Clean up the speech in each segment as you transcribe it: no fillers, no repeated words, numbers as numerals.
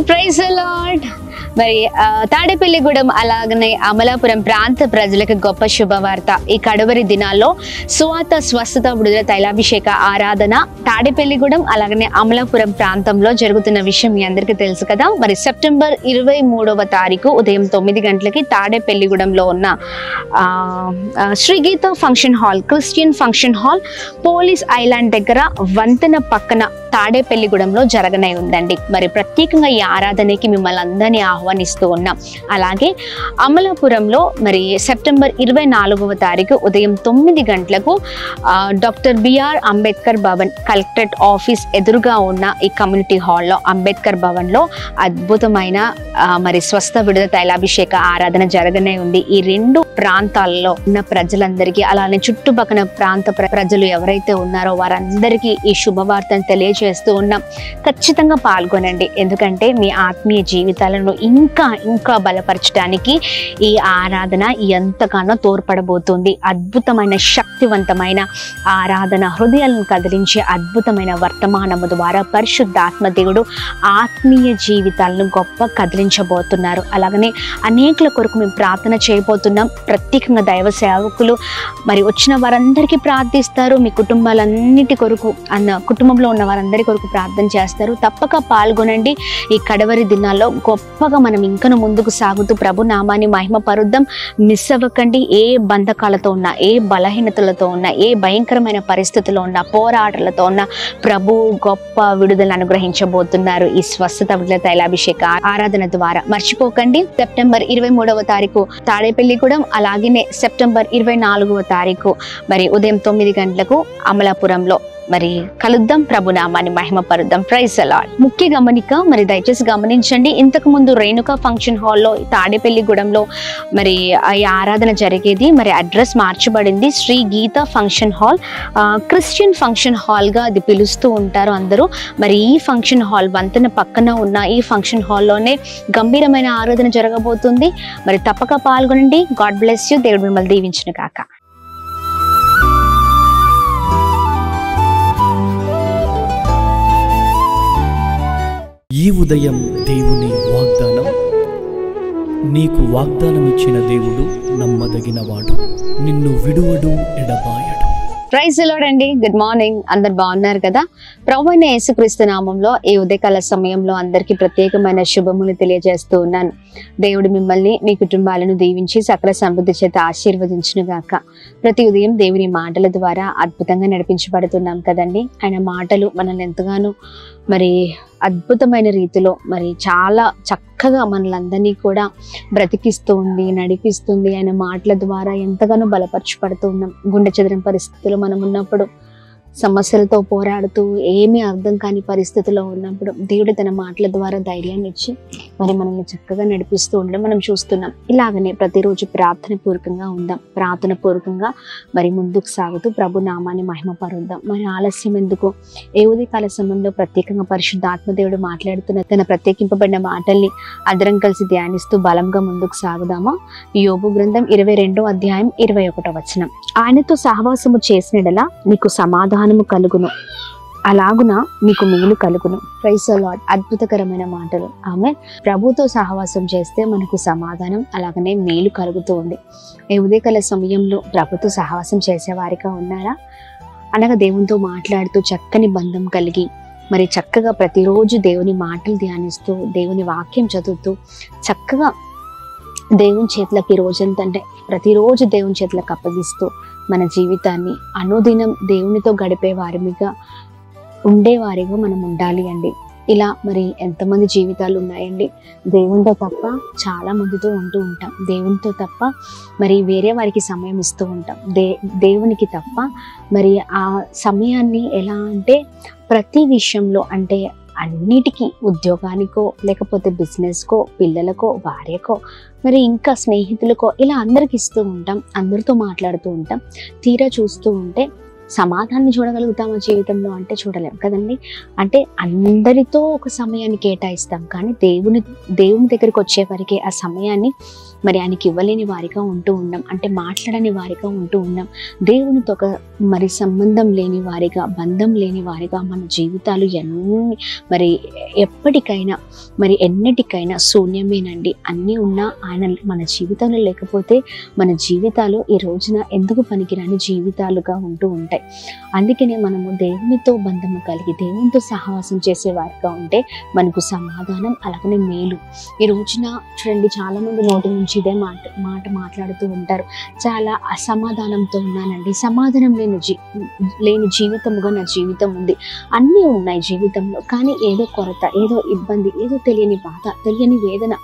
Praise the lord. మరి తాడేపల్లిగూడెం అలాగనే అమలాపురం ప్రాంత ప్రజలకు గొప్ప శుభవార్త. ఈ కడవరి దినాల్లో సువార్త స్వస్థత విడుదల తైలాభిషేక ఆరాధన తాడేపల్లిగూడెం అలాగనే అమలాపురం ప్రాంతంలో జరుగుతున్న విషయం మీ అందరికీ తెలుసు కదా. మరి సెప్టెంబర్ 23వ తారీఖు ఉదయం 9 గంటలకి తాడేపల్లిగూడెంలో ఉన్న Shri Geetha function hall, Christian function hall, police island దగ్గర వంతెన పక్కన తాడేపల్లిగూడెంలో జరగనే ఉందండి. మరి ప్రత్యేకంగా ఈ ఆరాధనకి మిమ్మల్ని అందరినీ ఆహ్వానిస్తూ ఉన్నాం. అలాగే అమలాపురంలో మరి సెప్టెంబర్ 24వ తారీఖు ఉదయం 9 గంటలకు doctor B R Ambedkar Bhavan collectorate office ఎదురుగా ఉన్న ఈ కమ్యూనిటీ హాల్లో అంబేద్కర్ భవన్లో అద్భుతమైన మరి స్వస్థ విడుదల తైలాభిషేక ఆరాధన జరగనే ఉంది. ఈ రెండు ప్రాంతాల్లో ఉన్న ప్రజలందరికీ అలానే చుట్టుపక్కల ప్రాంత ప్రజలు ఎవరైతే ఉన్నారో వారందరికీ ఈ శుభవార్తను తెలియజేస్తూ ఉన్నాం. ఖచ్చితంగా పాల్గొనండి. ఎందుకంటే మీ ఆత్మీయ జీవితాలను ఇంకా ఇంకా బలపరచడానికి ఈ ఆరాధన ఎంతగానో తోడ్పడబోతుంది. అద్భుతమైన శక్తివంతమైన ఆరాధన, హృదయాలను కదిలించే అద్భుతమైన వర్తమానము ద్వారా పరిశుద్ధాత్మ దేవుడు ఆత్మీయ జీవితాలను గొప్ప కదిలించబోతున్నారు. అలాగనే అనేకుల కొరకు మేము ప్రార్థన చేయబోతున్నాం. ప్రత్యేకంగా దైవ సేవకులు మరి వచ్చిన వారందరికీ ప్రార్థిస్తారు. మీ కుటుంబాలన్నిటి కొరకు కుటుంబంలో ఉన్న వారందరి కొరకు ప్రార్థన చేస్తారు. తప్పక పాల్గొనండి. ఈ కడవరి దినాల్లో గొప్పగా మనం ఇంకను ముందుకు సాగుతూ ప్రభు నామాన్ని మహిమ పరుద్దాం. మిస్ అవ్వకండి. ఏ బంధకాలతో ఉన్నా, ఏ బలహీనతలతో ఉన్నా, ఏ భయంకరమైన పరిస్థితుల్లో ఉన్న, పోరాటాలతో ఉన్న ప్రభు గొప్ప విడుదల అనుగ్రహించబోతున్నారు ఈ స్వస్థత విడుదల తైలాభిషేక ఆరాధన ద్వారా. మర్చిపోకండి. సెప్టెంబర్ 23వ తారీఖు తాడేపల్లిగూడెం, అలాగే సెప్టెంబర్ 24వ తారీఖు మరి ఉదయం 9 గంటలకు అమలాపురంలో మరి కలుద్దాం. ప్రభు నామాన్ని మహిమ పరుద్దాం. Praise the Lord. ముఖ్య గమనిక, మరి దయచేసి గమనించండి. ఇంతకు ముందు రేణుకా ఫంక్షన్ హాల్లో తాడేపల్లిగూడెంలో మరి ఈ ఆరాధన జరిగేది. మరి అడ్రస్ మార్చబడింది. Shri Geetha function hall, Christian function hall గా అది పిలుస్తూ ఉంటారు అందరూ. మరి ఈ ఫంక్షన్ హాల్ వంతెన పక్కన ఉన్న ఈ ఫంక్షన్ హాల్లోనే గంభీరమైన ఆరాధన జరగబోతుంది. మరి తప్పక పాల్గొనండి. God bless you. దేవుడు మిమ్మల్ని దీవించును కాక. ఈ ఉదయం దేవుని వాగ్దానం. నీకు వాగ్దానం ఇచ్చిన దేవుడు నమ్మదగినవాడు, నిన్ను విడువడు, ఎడబాయడు. ప్రైజ్ ది లార్డ్ అండి. Good morning. అందరు బాగున్నారు కదా. ప్రభువైన యేసుక్రీస్తు నామంలో ఈ ఉదయకాల సమయంలో అందరికీ ప్రత్యేకమైన శుభములు తెలియజేస్తూ ఉన్నాను. దేవుడు మిమ్మల్ని మీ కుటుంబాలను దీవించి సకల సమృద్ధి చేత ఆశీర్వదించును గాక. ప్రతి ఉదయం దేవుని మాటల ద్వారా అద్భుతంగా నడిపించబడుతున్నాం కదండి. ఆయన మాటలు మనల్ని ఎంతగానో మరి అద్భుతమైన రీతిలో మరి చాలా చక్కగా మనలందరినీ కూడా బ్రతికిస్తూ ఉంది, నడిపిస్తుంది. ఆయన మాటల ద్వారా ఎంతగానో బలపరచబడుతూ ఉన్నాం. గుండె చెదరం పరిస్థితుల్లో మనం ఉన్నప్పుడు, సమస్యలతో పోరాడుతూ ఏమీ అర్థం కాని పరిస్థితిలో ఉన్నప్పుడు దేవుడు తన మాటల ద్వారా ధైర్యాన్ని ఇచ్చి మరి మనల్ని చక్కగా నడిపిస్తూ ఉండడం మనం చూస్తున్నాం. ఇలాగనే ప్రతిరోజు ప్రార్థన పూర్వకంగా ఉందాం. ప్రార్థన పూర్వకంగా మరి ముందుకు సాగుతూ ప్రభు నామాన్ని మహిమ పరుద్దాం. మరి ఆలస్యం ఎందుకు? ఏ ఉదయకాల సమయంలో ప్రత్యేకంగా పరిశుద్ధాత్మ దేవుడు మాట్లాడుతున్న తన ప్రత్యేకింపబడిన మాటల్ని అందరం కలిసి ధ్యానిస్తూ బలంగా ముందుకు సాగుదామా. యోబు గ్రంథం 22వ అధ్యాయం 21వ వచనం. ఆయనతో సహవాసము చేసినడలా నీకు సమాధానము కలుగును, అలాగున నీకు మేలు కలుగును. Praise the lord. అద్భుతకరమైన మాటలు. ఆమె ప్రభుతో సహవాసం చేస్తే మనకు సమాధానం అలాగనే మేలు కలుగుతూ ఉంది. ఈ ఉదయకాల సమయంలో ప్రభుతో సహవాసం చేసేవారిగా ఉన్నారా? అనగా దేవునితో మాట్లాడుతూ చక్కని బంధం కలిగి మరి చక్కగా ప్రతిరోజు దేవుని మాటలు ధ్యానిస్తూ దేవుని వాక్యం చదువుతూ చక్కగా దేవుని చేతులకి రోజంతంటే ప్రతిరోజు దేవుని చేతులకు అప్పగిస్తూ మన జీవితాన్ని అనుదినం దేవునితో గడిపే వారిగా ఉండేవారిగా మనం ఉండాలి అండి. ఇలా మరి ఎంతమంది జీవితాలు ఉన్నాయండి. దేవునితో తప్ప చాలా మందితో ఉంటూ ఉంటాం. దేవునితో తప్ప మరి వేరే వారికి సమయం ఇస్తూ ఉంటాం. దేవునికి తప్ప మరి ఆ సమయాన్ని ఎలా అంటే ప్రతి విషయంలో అంటే అన్నిటికీ, ఉద్యోగానికో లేకపోతే బిజినెస్కో, పిల్లలకో, భార్యకో, మరి ఇంకా స్నేహితులకో ఇలా అందరికి ఇస్తూ ఉంటాం. అందరితో మాట్లాడుతూ ఉంటాం. తీరా చూస్తూ ఉంటే సమాధానాన్ని చూడగలుగుతామా జీవితంలో అంటే చూడలేం కదండి. అంటే అందరితో ఒక సమయాన్ని కేటాయిస్తాం, కానీ దేవుని దగ్గరికి వచ్చేవరకే ఆ సమయాన్ని మరి ఆయనకి ఇవ్వలేని వారిగా ఉంటూ ఉన్నాం, అంటే మాట్లాడని వారిగా ఉంటూ ఉన్నాం. దేవునితో ఒక మరి సంబంధం లేని వారిగా, బంధం లేని వారిగా మన జీవితాలు మరి ఎప్పటికైనా మరి ఎన్నటికైనా శూన్యమేనండి. అన్నీ ఉన్నా ఆయన మన జీవితంలో లేకపోతే మన జీవితాలు ఈ రోజున ఎందుకు పనికిరాని జీవితాలుగా ఉంటూ ఉంటాయి. అందుకనే మనము దేవునితో బంధము కలిగి దేవునితో సహవాసం చేసే వారిగా ఉంటే మనకు సమాధానం, అలాగనే మేలు. ఈ రోజున చూడండి, చాలా మంది నోటి నుంచి ఇదే మాట మాట్లాడుతూ ఉంటారు, చాలా అసమాధానంతో ఉన్నానండి, సమాధానం లేని జీవితముగా నా జీవితం ఉంది, అన్నీ ఉన్నాయి జీవితంలో, కానీ ఏదో కొరత, ఏదో ఇబ్బంది, ఏదో తెలియని బాధ, తెలియని వేదన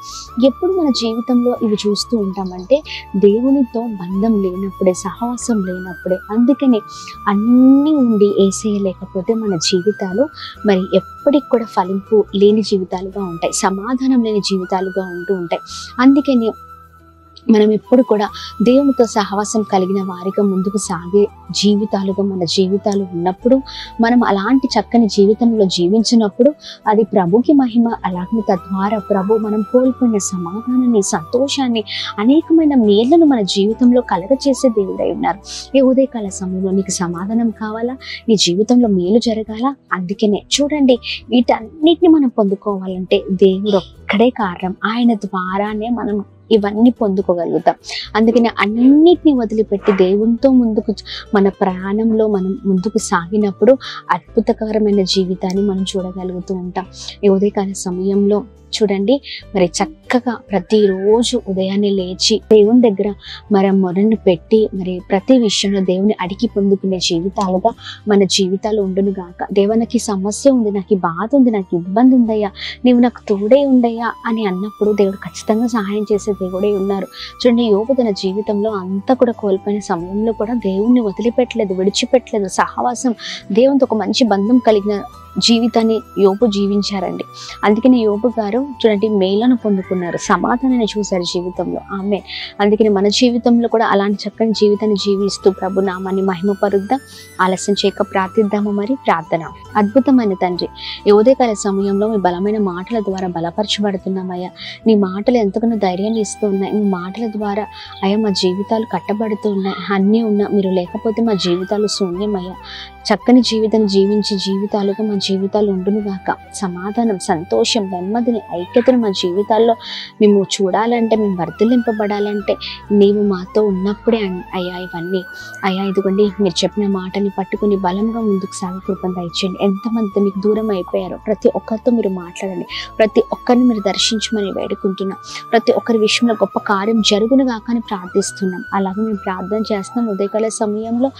ఎప్పుడు మన జీవితంలో ఇవి చూస్తూ ఉంటామంటే దేవునితో బంధం లేనప్పుడే, సహవాసం లేనప్పుడే. అందుకని అన్నీ ఉండి యేసయ్య లేకపోతే మన జీవితాలు మరి ఎప్పటికి కూడా ఫలింపు లేని జీవితాలుగా ఉంటాయి, సమాధానం లేని జీవితాలుగా ఉంటూ ఉంటాయి. అందుకని మనం ఎప్పుడు కూడా దేవునితో సహవాసం కలిగిన వారిగా ముందుకు సాగే జీవితాలుగా మన జీవితాలు ఉన్నప్పుడు, మనం అలాంటి చక్కని జీవితంలో జీవించినప్పుడు అది ప్రభుకి మహిమ. అలాగే తద్వారా ప్రభు మనం కోల్పోయిన సమాధానాన్ని, సంతోషాన్ని, అనేకమైన మేళ్లను మన జీవితంలో కలగచేసే దేవుడై ఉన్నారు. ఈ ఉదయకాల సమయంలో నీకు సమాధానం కావాలా, నీ జీవితంలో మేలు జరగాల, అందుకనే చూడండి, వీటన్నిటిని మనం పొందుకోవాలంటే దేవుడు ఒక్కడే కారణం. ఆయన ద్వారానే మనం ఇవన్నీ పొందుకోగలుగుతాం. అందుకని అన్నిటిని వదిలిపెట్టి దేవునితో ముందుకు మన ప్రయాణంలో మనం ముందుకు సాగినప్పుడు అద్భుతకరమైన జీవితాన్ని మనం చూడగలుగుతూ ఉంటాం. ఈ ఉదయకాల సమయంలో చూడండి, మరి చక్కగా ప్రతిరోజు ఉదయాన్నే లేచి దేవుని దగ్గర మరి మొరను పెట్టి మరి ప్రతి విషయంలో దేవుని అడిగి పొందుకునే జీవితాలుగా మన జీవితాలు ఉండును గాక. దేవా, నాకు ఈ సమస్య ఉంది, నాకు ఈ బాధ ఉంది, నాకు ఇబ్బంది ఉందయ్యా, నీవు నాకు తోడే ఉండయ్యా అని అన్నప్పుడు దేవుడు ఖచ్చితంగా సహాయం చేసే దేవుడే ఉన్నారు. చూడండి, యోబు తన జీవితంలో అంతా కూడా కోల్పోయిన సమయంలో కూడా దేవుణ్ణి వదిలిపెట్టలేదు, విడిచిపెట్టలేదు, సహవాసం, దేవునితో ఒక మంచి బంధం కలిగిన జీవితాన్ని యోబు జీవించారండి. అందుకని యోబు గారు చూడండి మేలను పొందుకున్నారు, సమాధానాన్ని చూశారు జీవితంలో. ఆమె అందుకని మన జీవితంలో కూడా అలాంటి చక్కని జీవితాన్ని జీవిస్తూ ప్రభు నామాన్ని మహిమపరుద్దాం. ఆలస్యం చేయక ప్రార్థిద్దాము. మరి ప్రార్థన. అద్భుతమైన తండ్రి, ఈ ఉదయకాల సమయంలో మీ బలమైన మాటల ద్వారా బలపరచబడుతున్నామయ్యా. నీ మాటలు ఎంతగానో ధైర్యాన్ని ఇస్తూ ఉన్నాయి. మీ మాటల ద్వారా అయ్యా మా జీవితాలు కట్టబడుతూ ఉన్నాయి. అన్నీ ఉన్నా మీరు లేకపోతే మా జీవితాలు శూన్యమయ్యా. చక్కని జీవితాన్ని జీవించే జీవితాలుగా మా జీవితాలు ఉండును గాక. సమాధానం, సంతోషం, నెమ్మదిని, ఐక్యతను మా జీవితాల్లో మేము చూడాలంటే, మేము వర్ధిల్లింపబడాలంటే నీవు మాతో ఉన్నప్పుడే అయ్యా ఇవన్నీ. అయ్యా ఇదిగోండి, మీరు చెప్పిన మాటని పట్టుకుని బలంగా ముందుకు సాగే కృపను దయచేయండి. ఎంతమంది మీకు దూరం అయిపోయారో ప్రతి ఒక్కరితో మీరు మాట్లాడండి, ప్రతి ఒక్కరిని మీరు దర్శించమని వేడుకుంటున్నాం. ప్రతి ఒక్కరి విషయంలో గొప్ప కార్యం జరుగును గాక అని ప్రార్థిస్తున్నాం. అలాగే మేము ప్రార్థన చేస్తున్నాం. ఉదయకాల సమయంలో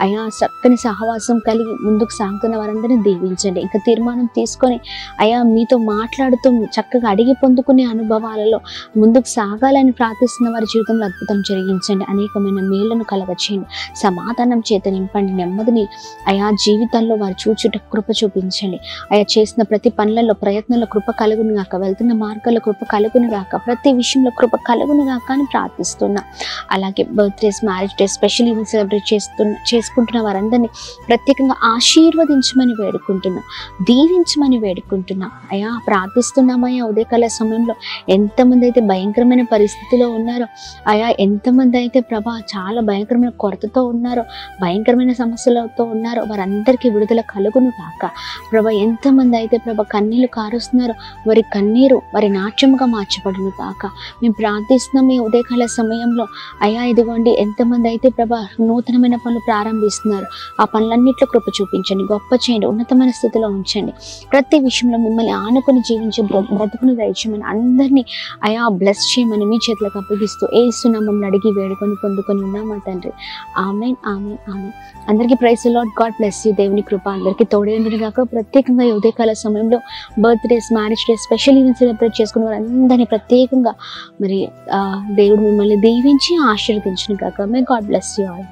అయ్యా చక్కని సహవాసం కలిగి ముందుకు సాగుతున్న వారందరినీ దీవించండి. ఇంకా తీర్మానం తీసుకొని అయ్యా మీతో మాట్లాడుతూ చక్కగా అడిగి పొందుకునే అనుభవాలలో ముందుకు సాగాలని ప్రార్థిస్తున్న వారి జీవితంలో అద్భుతం జరిగించండి. అనేకమైన మేళ్లను కలగచేయండి. సమాధానం చేత నింపండి. నెమ్మదిని అయా జీవితాల్లో వారు చూచుట కృప చూపించండి. అయా చేసిన ప్రతి పనులలో, ప్రయత్నంలో కృప కలుగును గాక. వెళ్తున్న మార్గాల్లో కృప కలుగును గాక. ప్రతి విషయంలో కృప కలుగును గాక అని ప్రార్థిస్తున్నా. అలాగే birthdays, marriage days, special event celebrate చేసుకుంటున్న వారందరినీ ప్రత్యేకంగా ఆశీర్వదించమని వేడుకుంటున్నాం, దీవించమని వేడుకుంటున్నాం. అయ్యా ప్రార్థిస్తున్నామయ్యా ఉదయకాల సమయంలో ఎంతమంది అయితే భయంకరమైన పరిస్థితిలో ఉన్నారో, అయ్యా ఎంతమంది అయితే ప్రభా చాలా భయంకరమైన కొరతతో ఉన్నారో, భయంకరమైన సమస్యలతో ఉన్నారో వారందరికీ విడుదల కలుగును కాక. ప్రభా ఎంతమంది అయితే ప్రభా కన్నీళ్లు కారుస్తున్నారో వారి కన్నీరు వారి నాట్యముగా మార్చబడును కాక. మేము ప్రార్థిస్తున్నాం ఈ ఉదయకాల సమయంలో. అయ్యా ఇదిగోండి, ఎంతమంది అయితే ప్రభా నూతనమైన పనులు ప్రారంభిస్తున్నారు, ఆ పనులన్నింటిలో కృప చూపించండి, గొప్ప చేయండి, ఉన్నతమైన స్థితిలో ఉంచండి. ప్రతి విషయంలో మిమ్మల్ని ఆనుకొని జీవించే బ్రతుకును దయచేయమని, అందరినీ అయా బ్లెస్ చేయమని మీ చేతులకు అప్పగిస్తూ యేసు నామములో అడిగి వేడుకొని పొందుకొని ఉన్నామా తండ్రి. ఆమేన్, ఆమేన్, ఆమేన్. అందరికీ praise the Lord. God bless you. దేవుని కృప అందరికీ తోడే ఉండును గాక. ప్రత్యేకంగా ఈ ఉదయకాల సమయంలో birthdays, marriage days, special events celebrate చేసుకునే వారందరినీ ప్రత్యేకంగా మరి దేవుడు మిమ్మల్ని దీవించి ఆశీర్వదించును గాక. May God bless you all.